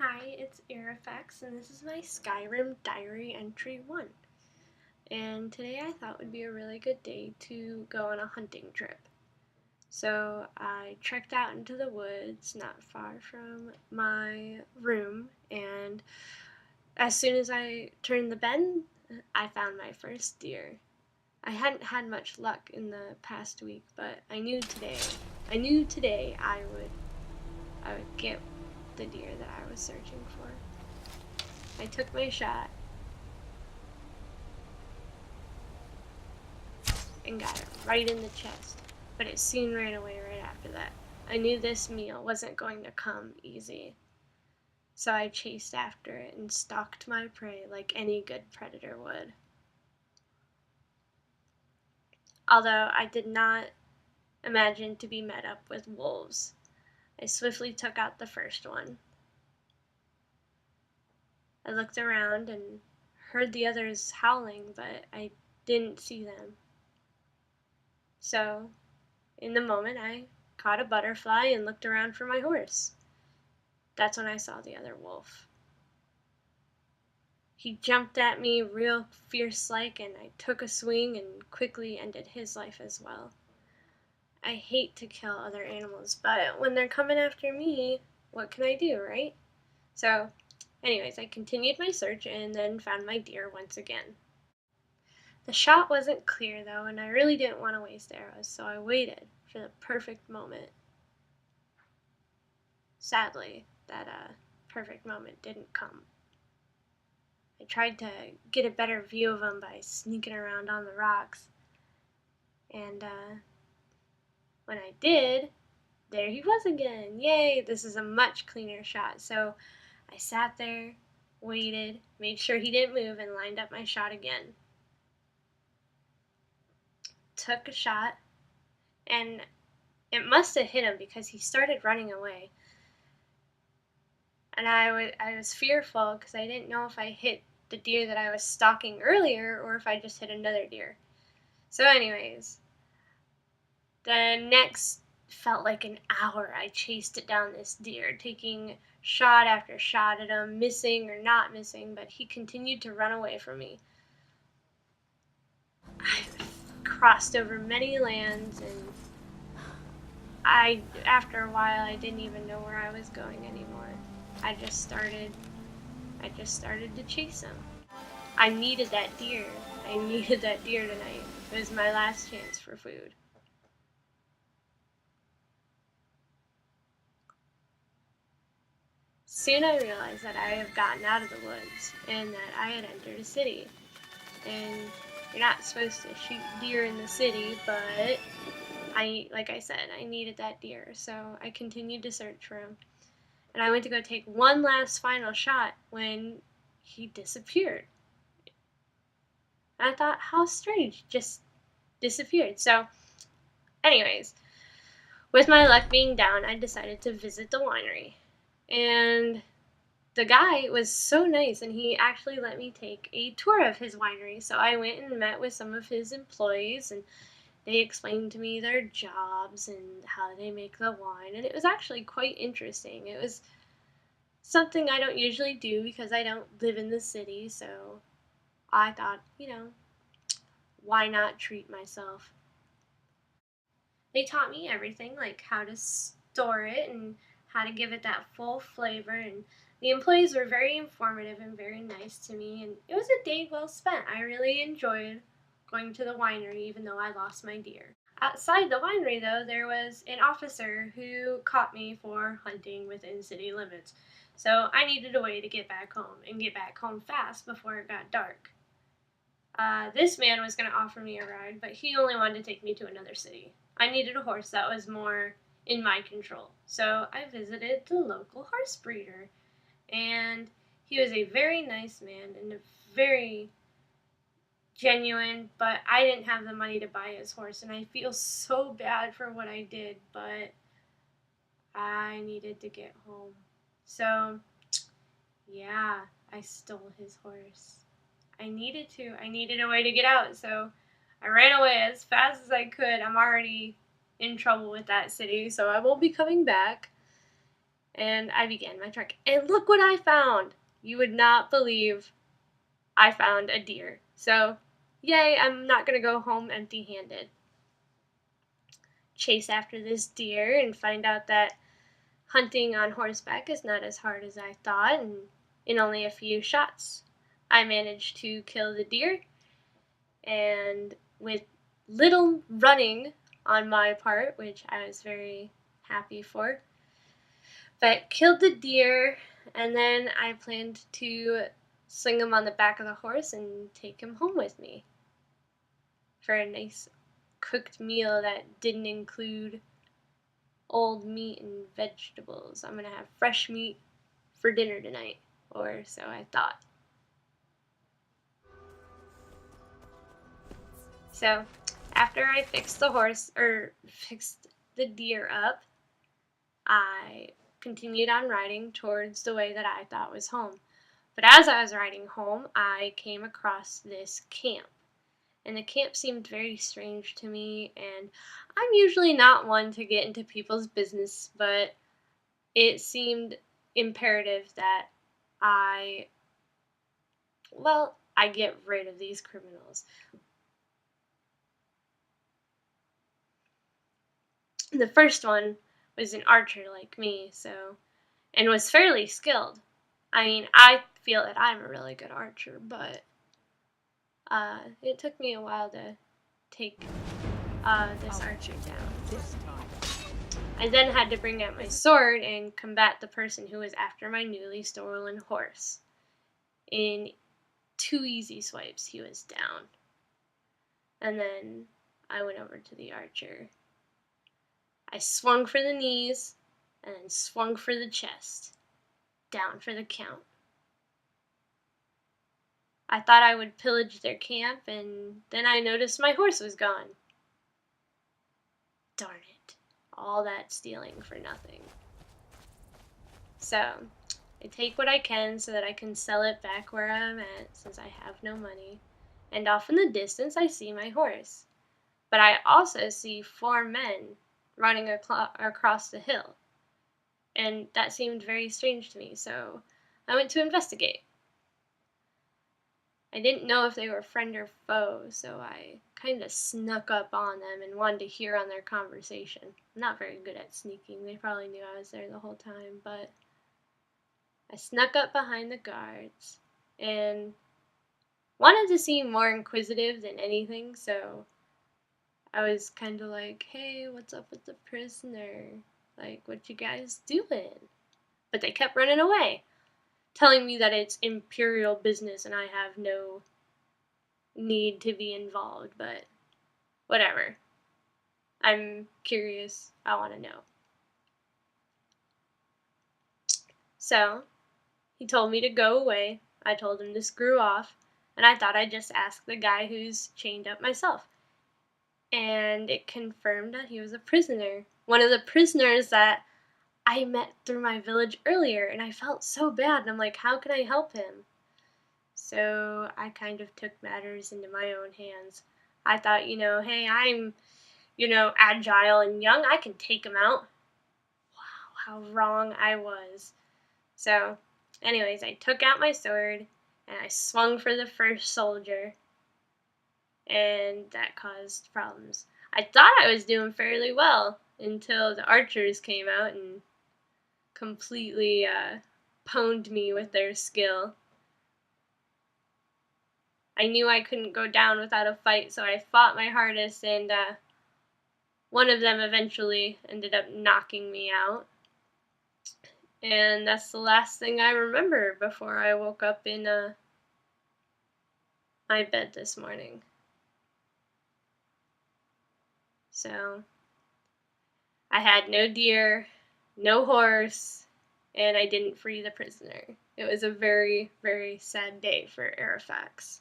Hi, it's Airfax, and this is my Skyrim Diary Entry 1. And today I thought would be a really good day to go on a hunting trip. So I trekked out into the woods not far from my room, and as soon as I turned the bend, I found my first deer. I hadn't had much luck in the past week, but I knew today I would get the deer that I was searching for. I took my shot and got it right in the chest, but it soon ran away right after that. I knew this meal wasn't going to come easy, so I chased after it and stalked my prey like any good predator would. Although I did not imagine to be met up with wolves, I swiftly took out the first one. I looked around and heard the others howling, but I didn't see them. So, in the moment, I caught a butterfly and looked around for my horse. That's when I saw the other wolf. He jumped at me real fierce like, and I took a swing and quickly ended his life as well. I hate to kill other animals, but when they're coming after me, what can I do, right? So, anyways, I continued my search and then found my deer once again. The shot wasn't clear though, and I really didn't want to waste arrows, so I waited for the perfect moment. Sadly, that perfect moment didn't come. I tried to get a better view of him by sneaking around on the rocks, and when I did, there he was again. Yay, this is a much cleaner shot. So I sat there, waited, made sure he didn't move, and lined up my shot again. Took a shot, and it must have hit him because he started running away. And I was fearful because I didn't know if I hit the deer that I was stalking earlier or if I just hit another deer. So anyways, the next felt like an hour I chased it down this deer, taking shot after shot at him, missing or not missing, but he continued to run away from me. I crossed over many lands, and after a while I didn't even know where I was going anymore. I just started to chase him. I needed that deer. I needed that deer tonight. It was my last chance for food. Soon I realized that I have gotten out of the woods and that I had entered a city. And you're not supposed to shoot deer in the city, but like I said, I needed that deer, so I continued to search for him. And I went to go take one last final shot when he disappeared. And I thought, how strange, just disappeared. So, anyways, with my luck being down, I decided to visit the winery. And the guy was so nice, and he actually let me take a tour of his winery. So I went and met with some of his employees, and they explained to me their jobs and how they make the wine. And it was actually quite interesting. It was something I don't usually do because I don't live in the city. So I thought, why not treat myself? They taught me everything, like how to store it and how to give it that full flavor. And the employees were very informative and very nice to me. And it was a day well spent. I really enjoyed going to the winery, even though I lost my deer. Outside the winery, though, there was an officer who caught me for hunting within city limits. So I needed a way to get back home and get back home fast before it got dark. This man was going to offer me a ride, but he only wanted to take me to another city. I needed a horse that was more in my control. So I visited the local horse breeder, and he was a very nice man and a very genuine, but I didn't have the money to buy his horse, and I feel so bad for what I did, but I needed to get home. So, yeah, I stole his horse. I needed to. I needed a way to get out, so I ran away as fast as I could. I'm already in trouble with that city, so I won't be coming back. and I began my trek. And look what I found! You would not believe I found a deer. So, yay, I'm not going to go home empty-handed. Chase after this deer and find out that hunting on horseback is not as hard as I thought, and in only a few shots, I managed to kill the deer, and with little running on my part, which I was very happy for, but killed the deer, and then I planned to sling him on the back of the horse and take him home with me for a nice cooked meal that didn't include old meat and vegetables. I'm gonna have fresh meat for dinner tonight, or so I thought. So after I fixed the deer up, I continued on riding towards the way that I thought was home. But as I was riding home, I came across this camp. And the camp seemed very strange to me, and I'm usually not one to get into people's business, but it seemed imperative that I get rid of these criminals. The first one was an archer like me, and was fairly skilled. I mean, I feel that I'm a really good archer, but it took me a while to take this archer down. I then had to bring out my sword and combat the person who was after my newly stolen horse. In 2 easy swipes, he was down. And then I went over to the archer. I swung for the knees, and then swung for the chest. Down for the count. I thought I would pillage their camp, and then I noticed my horse was gone. Darn it. All that stealing for nothing. So, I take what I can so that I can sell it back where I'm at, since I have no money. And off in the distance I see my horse. But I also see 4 men running across the hill. And that seemed very strange to me, so I went to investigate. I didn't know if they were friend or foe, so I kind of snuck up on them and wanted to hear on their conversation. I'm not very good at sneaking. They probably knew I was there the whole time, but I snuck up behind the guards and wanted to seem more inquisitive than anything, so I was kind of like, hey, what's up with the prisoner? Like, what you guys doing? But they kept running away, telling me that it's imperial business and I have no need to be involved, but whatever. I'm curious. I want to know. So, he told me to go away. I told him to screw off, and I thought I'd just ask the guy who's chained up myself. And it confirmed that he was a prisoner. One of the prisoners that I met through my village earlier, and I felt so bad, and I'm like, how can I help him? So I kind of took matters into my own hands. I thought, hey, I'm, agile and young. I can take him out. Wow, how wrong I was. So, anyways, I took out my sword, and I swung for the first soldier. And that caused problems. I thought I was doing fairly well until the archers came out and completely pwned me with their skill. I knew I couldn't go down without a fight, so I fought my hardest, and one of them eventually ended up knocking me out. And that's the last thing I remember before I woke up in my bed this morning. So, I had no deer, no horse, and I didn't free the prisoner. It was a very, very sad day for Arifax.